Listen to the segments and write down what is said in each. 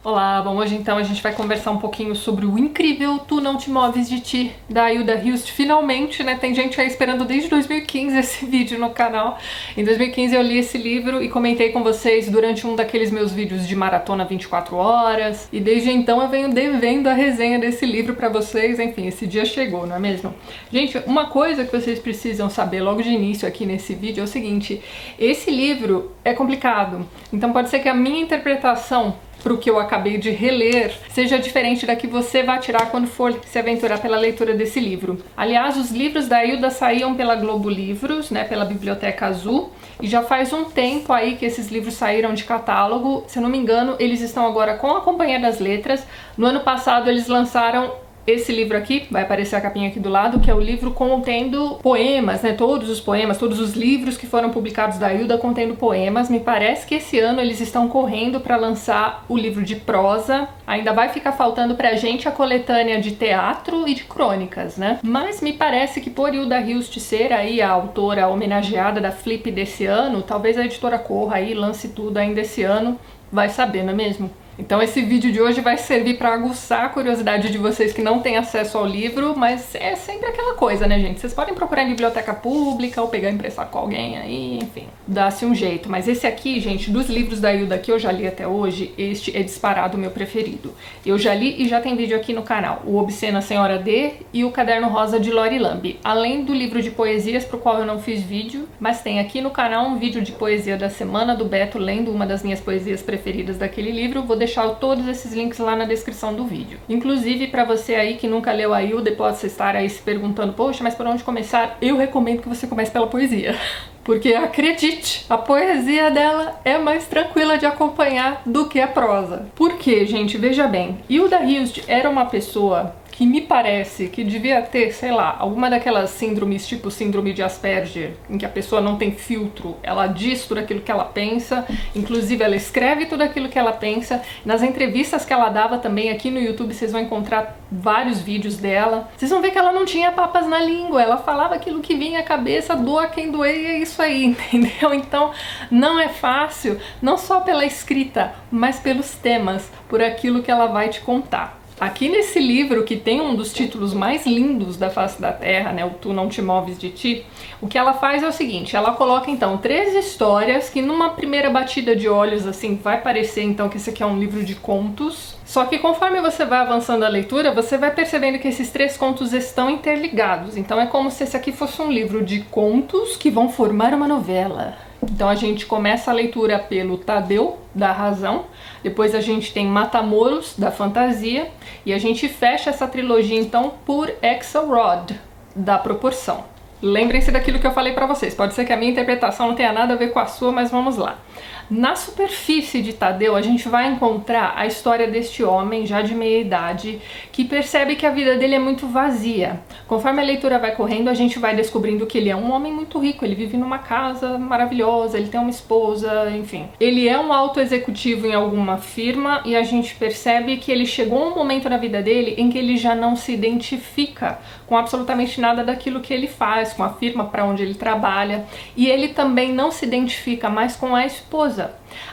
Olá, bom, hoje então a gente vai conversar um pouquinho sobre o incrível Tu Não Te Moves de Ti, da Hilda Hilst. Finalmente, né, tem gente aí esperando desde 2015 esse vídeo no canal. Em 2015 eu li esse livro e comentei com vocês durante um daqueles meus vídeos de maratona 24 horas. E desde então eu venho devendo a resenha desse livro pra vocês. Enfim, esse dia chegou, não é mesmo? Gente, uma coisa que vocês precisam saber logo de início aqui nesse vídeo é o seguinte: esse livro é complicado, então pode ser que a minha interpretação para o que eu acabei de reler seja diferente da que você vai tirar quando for se aventurar pela leitura desse livro. Aliás, os livros da Hilda saíam pela Globo Livros, né, pela Biblioteca Azul, e já faz um tempo aí que esses livros saíram de catálogo. Se eu não me engano, eles estão agora com a Companhia das Letras. No ano passado eles lançaram esse livro aqui, vai aparecer a capinha aqui do lado, que é o livro contendo poemas, né? Todos os poemas, todos os livros que foram publicados da Hilda contendo poemas. Me parece que esse ano eles estão correndo para lançar o livro de prosa. Ainda vai ficar faltando pra gente a coletânea de teatro e de crônicas, né? Mas me parece que por Hilda Hilst ser aí a autora homenageada da Flip desse ano, talvez a editora corra aí e lance tudo ainda esse ano. Vai saber, não é mesmo? Então esse vídeo de hoje vai servir para aguçar a curiosidade de vocês que não têm acesso ao livro, mas é sempre aquela coisa, né, gente? Vocês podem procurar em biblioteca pública ou pegar emprestado com alguém aí, enfim, dá-se um jeito. Mas esse aqui, gente, dos livros da Hilda que eu já li até hoje, este é disparado o meu preferido. Eu já li e já tem vídeo aqui no canal: O Obscena Senhora D e O Caderno Rosa de Lori Lambe. Além do livro de poesias, pro qual eu não fiz vídeo, mas tem aqui no canal um vídeo de poesia da semana do Beto lendo uma das minhas poesias preferidas daquele livro. Vou deixar todos esses links lá na descrição do vídeo. Inclusive, para você aí que nunca leu a Hilda e pode estar aí se perguntando: poxa, mas por onde começar? Eu recomendo que você comece pela poesia. Porque, acredite, a poesia dela é mais tranquila de acompanhar do que a prosa. Por quê, gente? Veja bem, Hilda Hilst era uma pessoa que me parece que devia ter, sei lá, alguma daquelas síndromes, tipo síndrome de Asperger, em que a pessoa não tem filtro, ela diz tudo aquilo que ela pensa, inclusive ela escreve tudo aquilo que ela pensa. Nas entrevistas que ela dava também aqui no YouTube, vocês vão encontrar vários vídeos dela. Vocês vão ver que ela não tinha papas na língua, ela falava aquilo que vinha à cabeça, doa quem doer, e é isso aí, entendeu? Então não é fácil, não só pela escrita, mas pelos temas, por aquilo que ela vai te contar. Aqui nesse livro, que tem um dos títulos mais lindos da face da Terra, né, o Tu Não Te Moves de Ti, o que ela faz é o seguinte: ela coloca então 3 histórias que numa primeira batida de olhos assim vai parecer então que esse aqui é um livro de contos. Só que conforme você vai avançando a leitura, você vai percebendo que esses 3 contos estão interligados. Então é como se esse aqui fosse um livro de contos que vão formar uma novela. Então a gente começa a leitura pelo Tadeu, da razão, depois a gente tem Matamoros, da fantasia, e a gente fecha essa trilogia então por Axelrod, da proporção. Lembrem-se daquilo que eu falei pra vocês, pode ser que a minha interpretação não tenha nada a ver com a sua, mas vamos lá. Na superfície de Tadeu, a gente vai encontrar a história deste homem, já de meia idade, que percebe que a vida dele é muito vazia. Conforme a leitura vai correndo, a gente vai descobrindo que ele é um homem muito rico, ele vive numa casa maravilhosa, ele tem uma esposa, enfim. Ele é um alto executivo em alguma firma e a gente percebe que ele chegou a um momento na vida dele em que ele já não se identifica com absolutamente nada daquilo que ele faz, com a firma para onde ele trabalha, e ele também não se identifica mais com a esposa.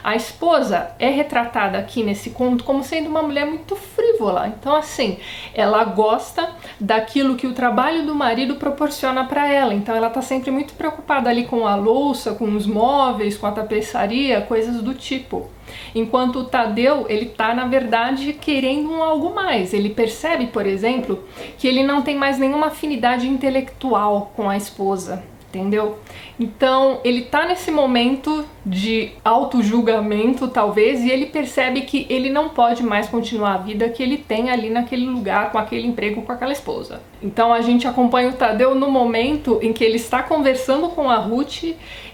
A esposa é retratada aqui nesse conto como sendo uma mulher muito frívola. Então, assim, ela gosta daquilo que o trabalho do marido proporciona para ela. Então, ela tá sempre muito preocupada ali com a louça, com os móveis, com a tapeçaria, coisas do tipo. Enquanto o Tadeu, ele tá, na verdade, querendo algo mais. Ele percebe, por exemplo, que ele não tem mais nenhuma afinidade intelectual com a esposa. Entendeu? Então ele tá nesse momento de auto-julgamento, talvez, e ele percebe que ele não pode mais continuar a vida que ele tem ali naquele lugar, com aquele emprego, com aquela esposa. Então a gente acompanha o Tadeu no momento em que ele está conversando com a Ruth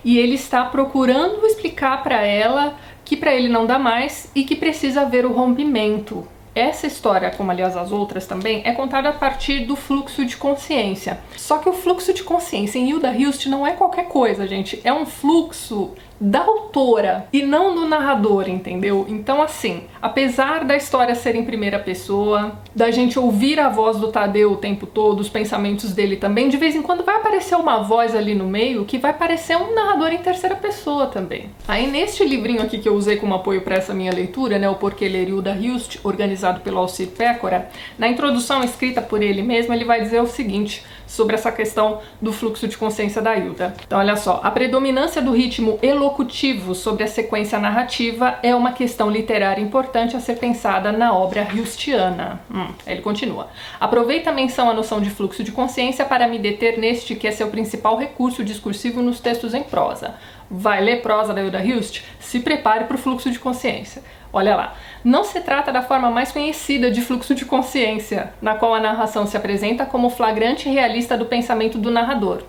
e ele está procurando explicar para ela que para ele não dá mais e que precisa haver o rompimento. Essa história, como aliás as outras também, é contada a partir do fluxo de consciência. Só que o fluxo de consciência em Hilda Hilst não é qualquer coisa, gente. É um fluxo da autora e não do narrador, entendeu? Então, assim, apesar da história ser em primeira pessoa, da gente ouvir a voz do Tadeu o tempo todo, os pensamentos dele também, de vez em quando vai aparecer uma voz ali no meio que vai parecer um narrador em terceira pessoa também. Aí, neste livrinho aqui que eu usei como apoio para essa minha leitura, né, o Porquê Ler Hilda Hilst, organizado pelo Alcir Pécora, na introdução escrita por ele mesmo, ele vai dizer o seguinte sobre essa questão do fluxo de consciência da Hilda. Então, olha só, a predominância do ritmo elocutivo sobre a sequência narrativa é uma questão literária importante a ser pensada na obra hilstiana. Ele continua. Aproveita a menção à noção de fluxo de consciência para me deter neste que é seu principal recurso discursivo nos textos em prosa. Vai ler prosa da Hilda Hilst? Se prepare para o fluxo de consciência. Olha lá, não se trata da forma mais conhecida de fluxo de consciência, na qual a narração se apresenta como flagrante realista do pensamento do narrador.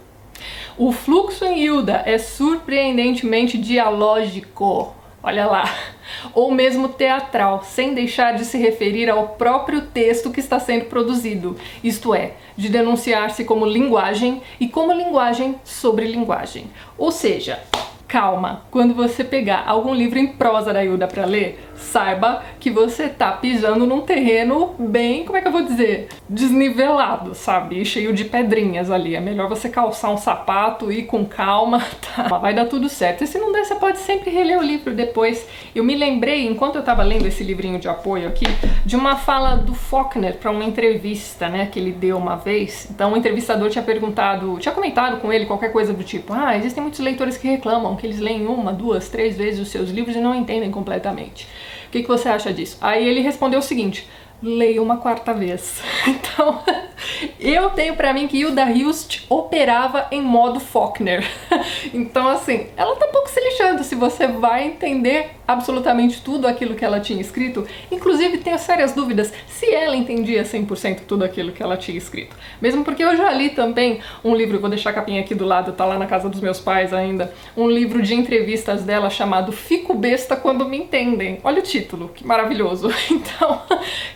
O fluxo em Hilda é surpreendentemente dialógico, olha lá, ou mesmo teatral, sem deixar de se referir ao próprio texto que está sendo produzido, isto é, de denunciar-se como linguagem e como linguagem sobre linguagem. Ou seja, calma, quando você pegar algum livro em prosa da Hilda para ler, saiba que você tá pisando num terreno bem, como é que eu vou dizer, desnivelado, sabe? Cheio de pedrinhas ali. É melhor você calçar um sapato e ir com calma, tá? Vai dar tudo certo. E se não der, você pode sempre reler o livro depois. Eu me lembrei, enquanto eu tava lendo esse livrinho de apoio aqui, de uma fala do Faulkner para uma entrevista, né, que ele deu uma vez. Então o entrevistador tinha comentado com ele qualquer coisa do tipo, existem muitos leitores que reclamam que eles leem 1, 2, 3 vezes os seus livros e não entendem completamente. O que você acha disso? Aí ele respondeu o seguinte: leia uma quarta vez. Então, eu tenho pra mim que Hilda Hilst operava em modo Faulkner. Então, assim, ela tá um pouco se lixando se você vai entender absolutamente tudo aquilo que ela tinha escrito. Inclusive, tenho sérias dúvidas se ela entendia 100% tudo aquilo que ela tinha escrito. Mesmo porque eu já li também um livro, vou deixar a capinha aqui do lado, tá lá na casa dos meus pais ainda, um livro de entrevistas dela chamado Fico Besta Quando Me Entendem. Olha o título, que maravilhoso. Então,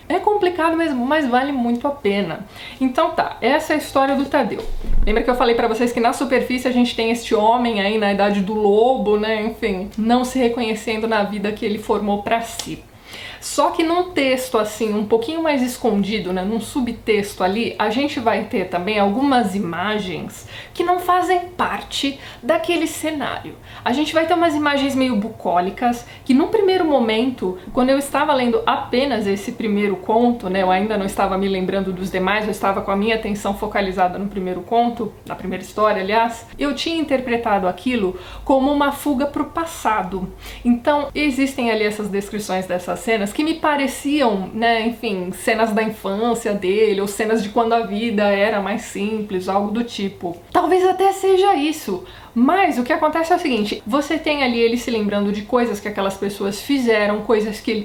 é complicado mesmo, mas vale muito a pena. Então tá, essa é a história do Tadeu. Lembra que eu falei pra vocês que na superfície a gente tem este homem aí na idade do lobo, né, enfim, não se reconhecendo na vida que ele formou pra si. Só que num texto assim, um pouquinho mais escondido, né, num subtexto ali, a gente vai ter também algumas imagens que não fazem parte daquele cenário. A gente vai ter umas imagens meio bucólicas, que num primeiro momento, quando eu estava lendo apenas esse primeiro conto, né, eu ainda não estava me lembrando dos demais, eu estava com a minha atenção focalizada no primeiro conto, na primeira história, aliás, eu tinha interpretado aquilo como uma fuga para o passado. Então, existem ali essas descrições dessas cenas que me pareciam, né, enfim, cenas da infância dele, ou cenas de quando a vida era mais simples, algo do tipo. Talvez até seja isso, mas o que acontece é o seguinte, você tem ali ele se lembrando de coisas que aquelas pessoas fizeram,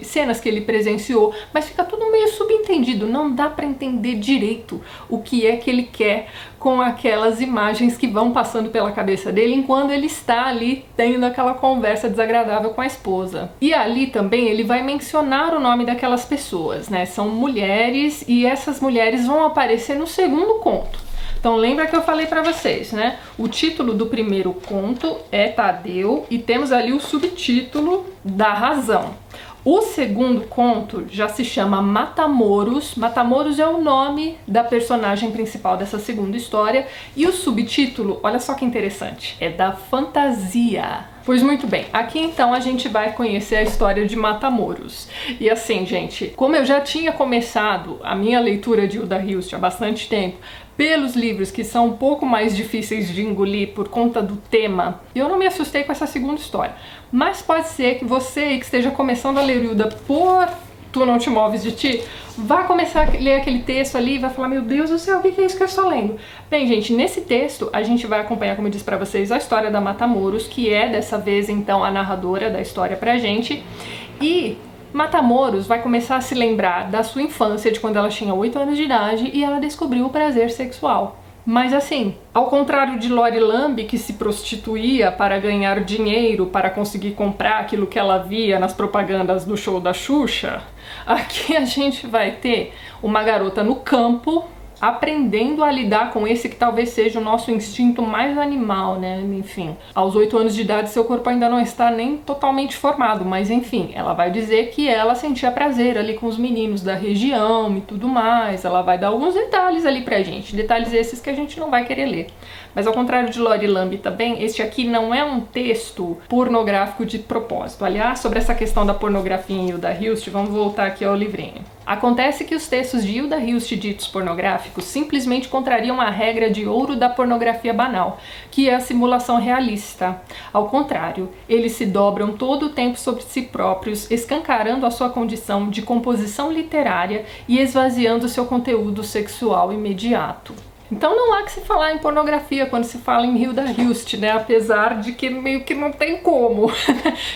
cenas que ele presenciou, mas fica tudo meio subentendido, não dá pra entender direito o que é que ele quer com aquelas imagens que vão passando pela cabeça dele enquanto ele está ali tendo aquela conversa desagradável com a esposa. E ali também ele vai mencionar o nome daquelas pessoas, né? São mulheres e essas mulheres vão aparecer no segundo conto. Então lembra que eu falei pra vocês, né? O título do primeiro conto é Tadeu e temos ali o subtítulo da razão. O segundo conto já se chama Matamoros. Matamoros é o nome da personagem principal dessa segunda história. E o subtítulo, olha só que interessante, é da fantasia. Pois muito bem, aqui então a gente vai conhecer a história de Matamoros. E assim, gente, como eu já tinha começado a minha leitura de Hilda Hilst há bastante tempo, pelos livros que são um pouco mais difíceis de engolir por conta do tema, eu não me assustei com essa segunda história. Mas pode ser que você que esteja começando a ler Hilda por Tu Não Te Moves de Ti, vai começar a ler aquele texto ali e vai falar, meu Deus do céu, o que é isso que eu estou lendo? Bem, gente, nesse texto a gente vai acompanhar, como eu disse pra vocês, a história da Matamoros, que é dessa vez então a narradora da história pra gente. E Matamoros vai começar a se lembrar da sua infância, de quando ela tinha 8 anos de idade e ela descobriu o prazer sexual. Mas assim, ao contrário de Lori Lambe, que se prostituía para ganhar dinheiro, para conseguir comprar aquilo que ela via nas propagandas do show da Xuxa, aqui a gente vai ter uma garota no campo, aprendendo a lidar com esse que talvez seja o nosso instinto mais animal, né? Enfim, aos 8 anos de idade seu corpo ainda não está nem totalmente formado, mas enfim, ela vai dizer que ela sentia prazer ali com os meninos da região e tudo mais. Ela vai dar alguns detalhes ali pra gente, detalhes esses que a gente não vai querer ler. Mas ao contrário de Lori Lambe também, este aqui não é um texto pornográfico de propósito. Aliás, sobre essa questão da pornografia em Hilda Hilst, vamos voltar aqui ao livrinho. Acontece que os textos de Hilda Hilst ditos pornográficos simplesmente contrariam a regra de ouro da pornografia banal, que é a simulação realista. Ao contrário, eles se dobram todo o tempo sobre si próprios, escancarando a sua condição de composição literária e esvaziando seu conteúdo sexual imediato. Então não há que se falar em pornografia quando se fala em Hilda Hilst, né? Apesar de que meio que não tem como.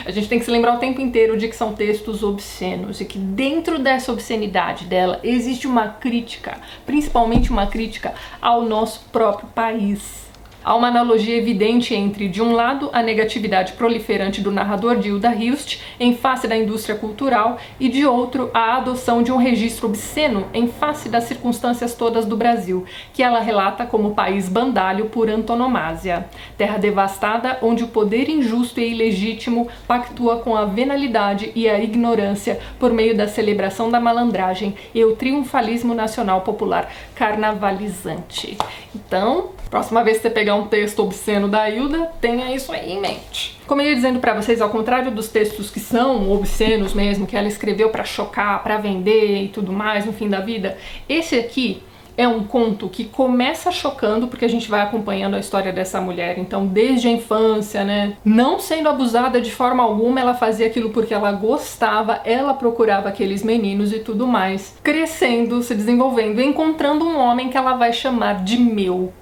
A gente tem que se lembrar o tempo inteiro de que são textos obscenos e que dentro dessa obscenidade dela existe uma crítica, principalmente uma crítica ao nosso próprio país. Há uma analogia evidente entre, de um lado, a negatividade proliferante do narrador de Hilda Hilst em face da indústria cultural e, de outro, a adoção de um registro obsceno em face das circunstâncias todas do Brasil, que ela relata como país bandalho por antonomasia. Terra devastada onde o poder injusto e ilegítimo pactua com a venalidade e a ignorância por meio da celebração da malandragem e o triunfalismo nacional popular carnavalizante. Então, próxima vez que você pegar um texto obsceno da Hilda, tenha isso aí em mente. Como eu ia dizendo pra vocês, ao contrário dos textos que são obscenos mesmo, que ela escreveu pra chocar, pra vender e tudo mais no fim da vida, esse aqui é um conto que começa chocando, porque a gente vai acompanhando a história dessa mulher, então desde a infância, né, não sendo abusada de forma alguma, ela fazia aquilo porque ela gostava, ela procurava aqueles meninos e tudo mais, crescendo, se desenvolvendo, encontrando um homem que ela vai chamar de meu,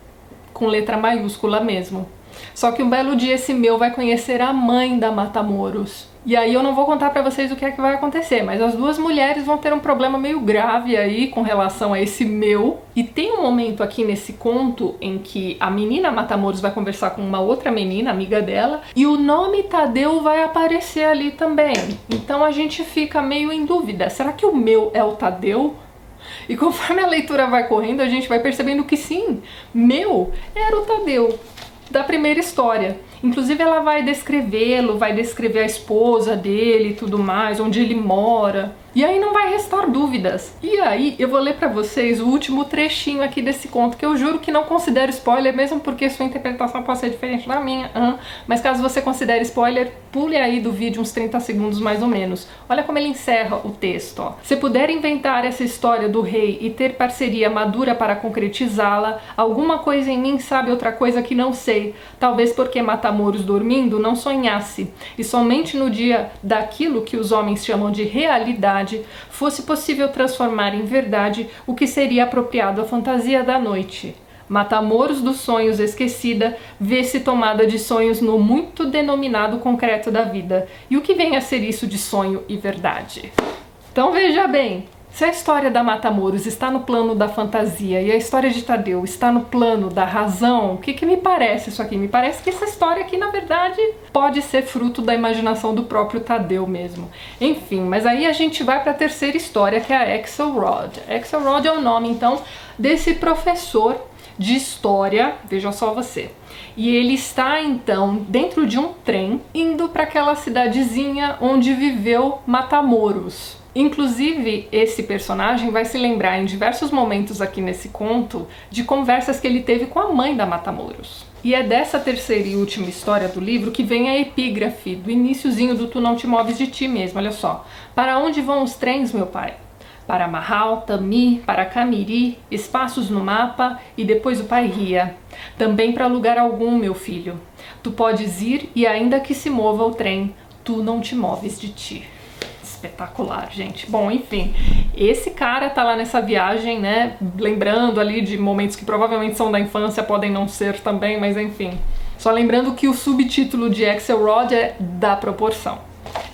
com letra maiúscula mesmo. Só que um belo dia esse meu vai conhecer a mãe da Matamoros. E aí eu não vou contar pra vocês o que é que vai acontecer, mas as duas mulheres vão ter um problema meio grave aí com relação a esse meu. E tem um momento aqui nesse conto em que a menina Matamoros vai conversar com uma outra menina, amiga dela, e o nome Tadeu vai aparecer ali também. Então a gente fica meio em dúvida, será que o meu é o Tadeu? E conforme a leitura vai correndo, a gente vai percebendo que sim, meu era o Tadeu da primeira história. Inclusive ela vai descrevê-lo, vai descrever a esposa dele e tudo mais, onde ele mora. E aí não vai restar dúvidas. E aí eu vou ler pra vocês o último trechinho aqui desse conto, que eu juro que não considero spoiler, mesmo porque sua interpretação pode ser diferente da minha. Mas caso você considere spoiler, pule aí do vídeo uns 30 segundos mais ou menos. Olha como ele encerra o texto, ó. Se puder inventar essa história do rei e ter parceria madura para concretizá-la, alguma coisa em mim sabe outra coisa que não sei. Talvez porque Matamoros dormindo não sonhasse. E somente no dia daquilo que os homens chamam de realidade fosse possível transformar em verdade o que seria apropriado à fantasia da noite. Matamoros dos sonhos esquecida, vê-se tomada de sonhos no muito denominado concreto da vida. E o que vem a ser isso de sonho e verdade? Então veja bem, se a história da Matamoros está no plano da fantasia e a história de Tadeu está no plano da razão, o que me parece isso aqui? Me parece que essa história aqui, na verdade, pode ser fruto da imaginação do próprio Tadeu mesmo. Enfim, mas aí a gente vai para a terceira história, que é a Axelrod. Axelrod é o nome, então, desse professor de história, veja só você. E ele está, então, dentro de um trem, indo para aquela cidadezinha onde viveu Matamoros. Inclusive, esse personagem vai se lembrar em diversos momentos aqui nesse conto de conversas que ele teve com a mãe da Matamoros. E é dessa terceira e última história do livro que vem a epígrafe do iniciozinho do Tu Não Te Moves de Ti mesmo, olha só. Para onde vão os trens, meu pai? Para Marral, Tami, para Camiri, espaços no mapa, e depois o pai ria. Também para lugar algum, meu filho. Tu podes ir e ainda que se mova o trem, tu não te moves de ti. Espetacular, gente. Bom, enfim, esse cara tá lá nessa viagem, né, lembrando ali de momentos que provavelmente são da infância, podem não ser também, mas enfim. Só lembrando que o subtítulo de Axelrod é Da Proporção.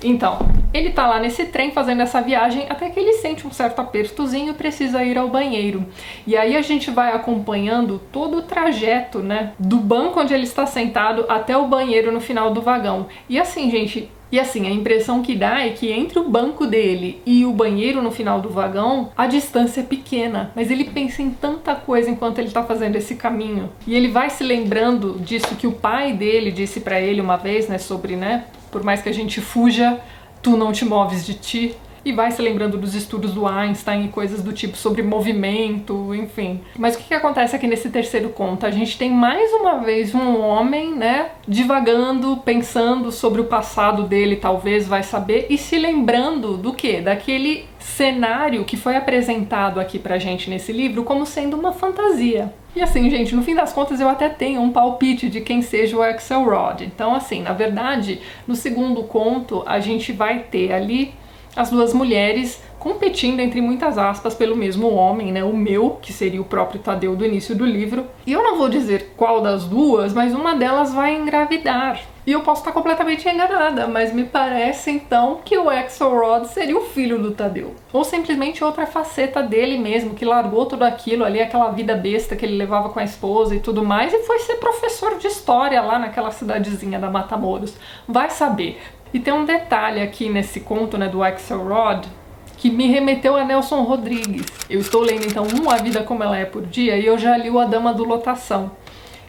Então, Ele tá lá nesse trem fazendo essa viagem até que ele sente um certo apertozinho e precisa ir ao banheiro. E aí a gente vai acompanhando todo o trajeto, né, do banco onde ele está sentado até o banheiro no final do vagão. E assim, gente, a impressão que dá é que entre o banco dele e o banheiro no final do vagão, a distância é pequena, mas ele pensa em tanta coisa enquanto ele tá fazendo esse caminho. E ele vai se lembrando disso que o pai dele disse pra ele uma vez, né, sobre, né, por mais que a gente fuja, tu não te moves de ti. E vai se lembrando dos estudos do Einstein e coisas do tipo sobre movimento, enfim. Mas o que acontece aqui nesse terceiro conto? A gente tem mais uma vez um homem, né, divagando, pensando sobre o passado dele, talvez, vai saber, e se lembrando do quê? Daquele cenário que foi apresentado aqui pra gente nesse livro como sendo uma fantasia. E assim, gente, no fim das contas eu até tenho um palpite de quem seja o Axelrod. Então, assim, na verdade, no segundo conto a gente vai ter ali as duas mulheres competindo, entre muitas aspas, pelo mesmo homem, né? O meu, que seria o próprio Tadeu do início do livro. E eu não vou dizer qual das duas, mas uma delas vai engravidar. E eu posso estar completamente enganada, mas me parece então que o Axelrod seria o filho do Tadeu. Ou simplesmente outra faceta dele mesmo, que largou tudo aquilo ali, aquela vida besta que ele levava com a esposa e tudo mais, e foi ser professor de história lá naquela cidadezinha da Matamoros. Vai saber. E tem um detalhe aqui nesse conto, né, do Axelrod, que me remeteu a Nelson Rodrigues. Eu estou lendo então A Vida Como Ela É por Dia, e eu já li o A Dama do Lotação.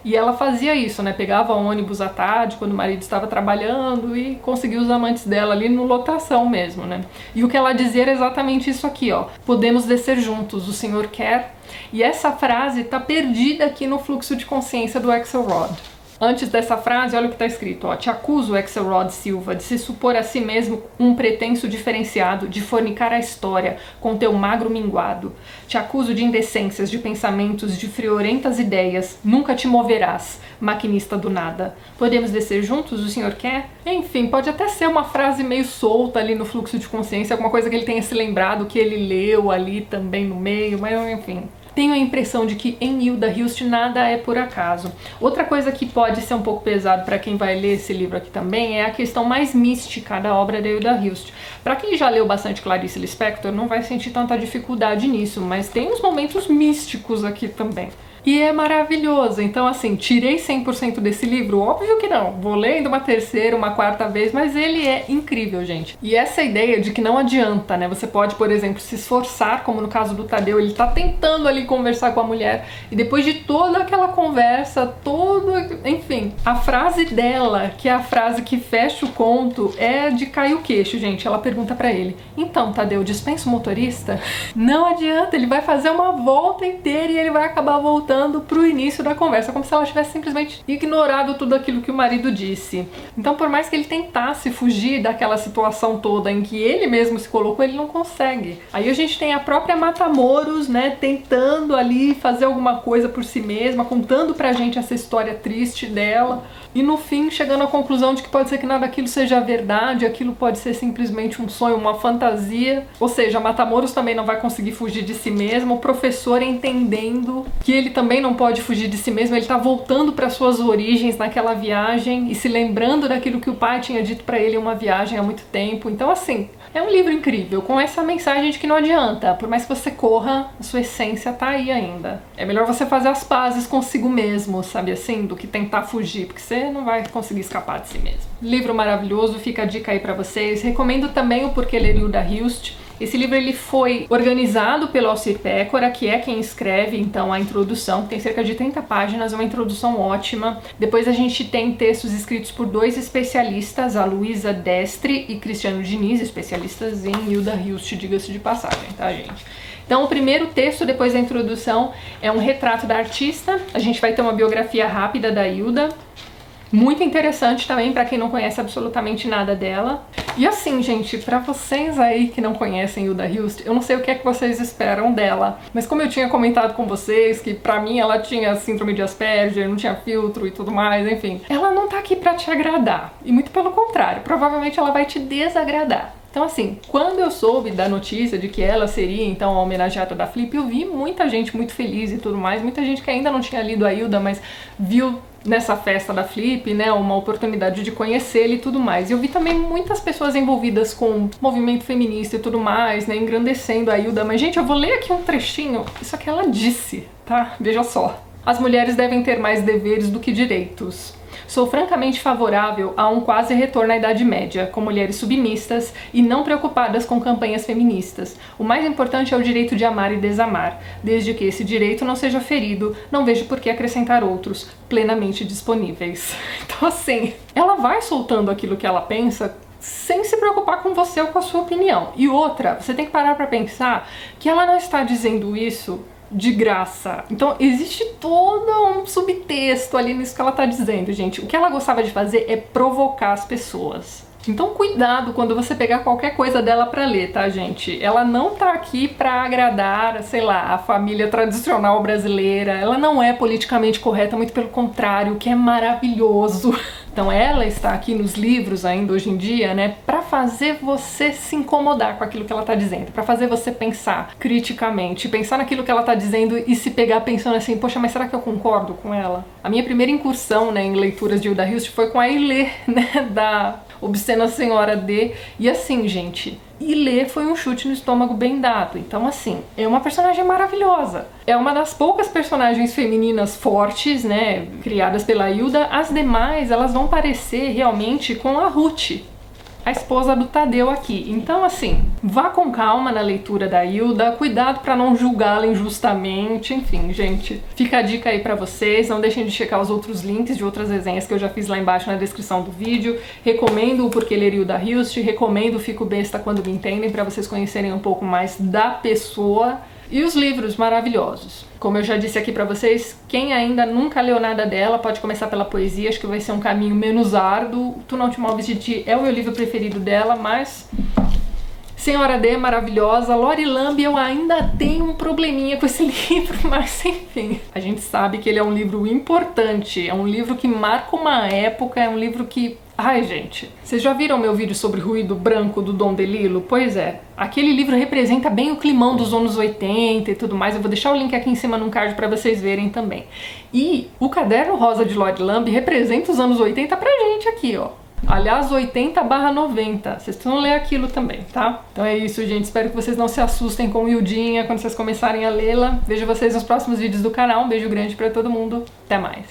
E ela fazia isso, né, pegava ônibus à tarde, quando o marido estava trabalhando, e conseguia os amantes dela ali no Lotação mesmo, né. E o que ela dizia era exatamente isso aqui, ó: podemos descer juntos, o senhor quer? E essa frase tá perdida aqui no fluxo de consciência do Axelrod. Antes dessa frase, olha o que está escrito, ó: te acuso, Axelrod Silva, de se supor a si mesmo um pretenso diferenciado, de fornicar a história com teu magro minguado. Te acuso de indecências, de pensamentos, de friorentas ideias. Nunca te moverás, maquinista do nada. Podemos descer juntos, o senhor quer? Enfim, pode até ser uma frase meio solta ali no fluxo de consciência, alguma coisa que ele tenha se lembrado, que ele leu ali também no meio, mas enfim. Tenho a impressão de que em Hilda Hilst nada é por acaso. Outra coisa que pode ser um pouco pesado para quem vai ler esse livro aqui também é a questão mais mística da obra da Hilda Hilst. Para quem já leu bastante Clarice Lispector, não vai sentir tanta dificuldade nisso, mas tem uns momentos místicos aqui também. E é maravilhoso. Então, assim, tirei 100% desse livro? Óbvio que não. Vou lendo uma terceira, uma quarta vez, mas ele é incrível, gente. E essa ideia de que não adianta, né? Você pode, por exemplo, se esforçar, como no caso do Tadeu, ele tá tentando ali conversar com a mulher, e depois de toda aquela conversa, enfim, a frase dela, que é a frase que fecha o conto, é de cair o queixo, gente. Ela pergunta pra ele: então, Tadeu, dispensa o motorista? Não adianta, ele vai fazer uma volta inteira e ele vai acabar voltando pro início da conversa, como se ela tivesse simplesmente ignorado tudo aquilo que o marido disse. Então, por mais que ele tentasse fugir daquela situação toda em que ele mesmo se colocou, ele não consegue. Aí a gente tem a própria Matamoros, né, tentando ali fazer alguma coisa por si mesma, contando pra gente essa história triste dela, e no fim chegando à conclusão de que pode ser que nada daquilo seja verdade, aquilo pode ser simplesmente um sonho, uma fantasia. Ou seja, a Matamoros também não vai conseguir fugir de si mesmo, o professor entendendo que ele também não pode fugir de si mesmo, ele tá voltando para suas origens naquela viagem e se lembrando daquilo que o pai tinha dito para ele em uma viagem há muito tempo. Então, assim, é um livro incrível, com essa mensagem de que não adianta, por mais que você corra, a sua essência tá aí ainda. É melhor você fazer as pazes consigo mesmo, sabe assim, do que tentar fugir, porque você não vai conseguir escapar de si mesmo. Livro maravilhoso, fica a dica aí pra vocês. Recomendo também o Porquê Ler Hilda Hilst. Esse livro ele foi organizado pelo Alcir Pécora, que é quem escreve então a introdução, tem cerca de 30 páginas, uma introdução ótima. Depois a gente tem textos escritos por dois especialistas, a Luísa Destre e Cristiano Diniz, especialistas em Hilda Hilst, diga-se de passagem, tá, gente? Então o primeiro texto, depois da introdução, é um retrato da artista. A gente vai ter uma biografia rápida da Hilda, muito interessante também para quem não conhece absolutamente nada dela. E assim, gente, para vocês aí que não conhecem Hilda Hilst, eu não sei o que é que vocês esperam dela, mas como eu tinha comentado com vocês, que pra mim ela tinha síndrome de Asperger, não tinha filtro e tudo mais, enfim, ela não tá aqui pra te agradar, e muito pelo contrário, provavelmente ela vai te desagradar. Então assim, quando eu soube da notícia de que ela seria então a homenageada da Flip, eu vi muita gente muito feliz e tudo mais, muita gente que ainda não tinha lido a Hilda, mas viu nessa festa da Flip, né, uma oportunidade de conhecer ele e tudo mais. E eu vi também muitas pessoas envolvidas com movimento feminista e tudo mais, né, engrandecendo a Hilda. Mas, gente, eu vou ler aqui um trechinho, isso aqui ela disse, tá? Veja só. As mulheres devem ter mais deveres do que direitos. Sou francamente favorável a um quase retorno à Idade Média, com mulheres submissas e não preocupadas com campanhas feministas. O mais importante é o direito de amar e desamar. Desde que esse direito não seja ferido, não vejo por que acrescentar outros, plenamente disponíveis. Então, assim, ela vai soltando aquilo que ela pensa sem se preocupar com você ou com a sua opinião. E outra, você tem que parar pra pensar que ela não está dizendo isso de graça. Então existe todo um subtexto ali nisso que ela tá dizendo, gente. O que ela gostava de fazer é provocar as pessoas. Então cuidado quando você pegar qualquer coisa dela pra ler, tá, gente? Ela não tá aqui pra agradar, sei lá, a família tradicional brasileira. Ela não é politicamente correta, muito pelo contrário, o que é maravilhoso. Então ela está aqui nos livros ainda hoje em dia, né, pra fazer você se incomodar com aquilo que ela tá dizendo, pra fazer você pensar criticamente, pensar naquilo que ela tá dizendo e se pegar pensando assim, poxa, mas será que eu concordo com ela? A minha primeira incursão, né, em leituras de Hilda Hilst foi com a Ilê, né, da Obscena Senhora D. E assim, gente, Ilê foi um chute no estômago bem dado. Então, assim, é uma personagem maravilhosa. É uma das poucas personagens femininas fortes, né, criadas pela Hilda. As demais, elas vão parecer realmente com a Ruth, a esposa do Tadeu aqui. Então, assim, vá com calma na leitura da Hilda, cuidado para não julgá-la injustamente, enfim, gente. Fica a dica aí pra vocês, não deixem de checar os outros links de outras resenhas que eu já fiz lá embaixo na descrição do vídeo. Recomendo o Porque Ler Hilda Hilst, recomendo o Fico Besta Quando Me Entendem, para vocês conhecerem um pouco mais da pessoa. E os livros maravilhosos. Como eu já disse aqui pra vocês, quem ainda nunca leu nada dela pode começar pela poesia, acho que vai ser um caminho menos árduo. Tu Não Te Moves de Ti é o meu livro preferido dela, mas Senhora D é maravilhosa. Lori Lamb, eu ainda tenho um probleminha com esse livro, mas enfim. A gente sabe que ele é um livro importante, é um livro que marca uma época, é um livro que... Ai, gente, vocês já viram meu vídeo sobre Ruído Branco, do Dom DeLillo? Pois é, aquele livro representa bem o climão dos anos 80 e tudo mais. Eu vou deixar o link aqui em cima num card pra vocês verem também. E o Caderno Rosa de Lori Lamb representa os anos 80 pra gente aqui, ó. Aliás, 80/90. Vocês precisam ler aquilo também, tá? Então é isso, gente. Espero que vocês não se assustem com Hildinha quando vocês começarem a lê-la. Vejo vocês nos próximos vídeos do canal. Um beijo grande pra todo mundo. Até mais.